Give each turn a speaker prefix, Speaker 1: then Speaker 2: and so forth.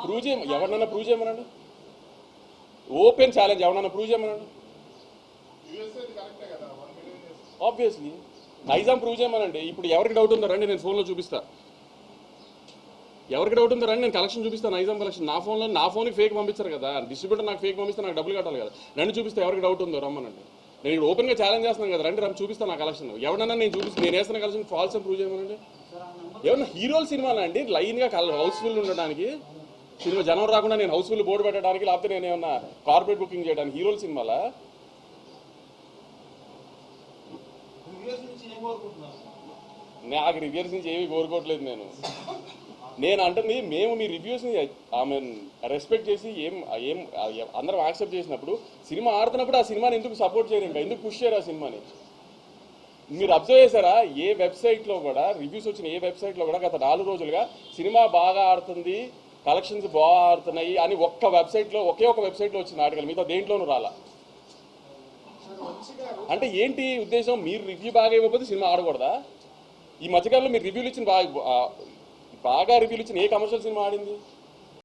Speaker 1: Prove చేయ ఎవరినైనా prove చేయమనండి. ఓపెన్ ఛాలెంజ్ ఎవరన్నా ప్రూవ్ చేయమనండి. ఆబ్వియస్లీ నైజాం ప్రూవ్ చేయమనండి. ఇప్పుడు ఎవరికి డౌట్ ఉందో రండి, నేను ఫోన్లో చూపిస్తా. ఎవరికి డౌట్ ఉందో రండి, నేను కలెక్షన్ చూపిస్తాను. నైజాం కలెక్షన్ నా ఫోన్కి ఫేక్ పంపించారు కదా, డిస్ట్రిబ్యూటర్ నాకు ఫేక్ పంపిస్తే నాకు డబ్బులు కట్టాలి కదా. నన్ను చూపిస్తే ఎవరికి డౌట్ ఉందో రమ్మనండి. నేను ఇక్కడ ఓపెన్గా ఛాలెంజ్ చేస్తున్నాను కదా, రండి చూపిస్తాను నా కలెక్షన్. ఎవరన్నా నేను చూపిస్తాను, నేను వేస్తున్న కలెక్షన్ ఫాల్స్ అని ప్రూవ్ చేయమనండి. ఏమన్నా హీరోల సినిమాలు అండి లైన్గా హౌస్ఫుల్ ఉండడానికి, సినిమా జనం రాకుండా నేను హౌస్ఫుల్ బోర్డు పెట్టడానికి, లేకపోతే నేను ఏమన్నా కార్పొరేట్ బుకింగ్ చేయడానికి హీరోల సినిమాలా? నాకు రివ్యూస్ నుంచి ఏమీ కోరుకోవట్లేదు. నేను అంటుంది మేము మీ రివ్యూస్ని రెస్పెక్ట్ చేసి ఏం అందరం యాక్సెప్ట్ చేసినప్పుడు, సినిమా ఆడుతున్నప్పుడు ఆ సినిమాని ఎందుకు సపోర్ట్ చేయరు, ఇంకా ఎందుకు పుష్ చేయరు ఆ సినిమాని? మీరు అబ్జర్వ్ చేశారా? ఏ వెబ్సైట్లో కూడా రివ్యూస్ వచ్చిన ఏ వెబ్సైట్లో కూడా గత 4 రోజులుగా సినిమా బాగా ఆడుతుంది, కలెక్షన్స్ బాగా ఆడుతున్నాయి అని ఒకే ఒక వెబ్సైట్లో వచ్చిన ఆర్టికల్, మిగతా దేంట్లోనూ రాలా. అంటే ఏంటి ఉద్దేశం? మీరు రివ్యూ బాగా ఇవ్వకపోతే సినిమా ఆడకూడదా? ఈ మధ్యకాలంలో మీరు రివ్యూలు ఇచ్చిన బాగా రివ్యూలు ఇచ్చిన ఏ కమర్షియల్ సినిమా ఆడింది?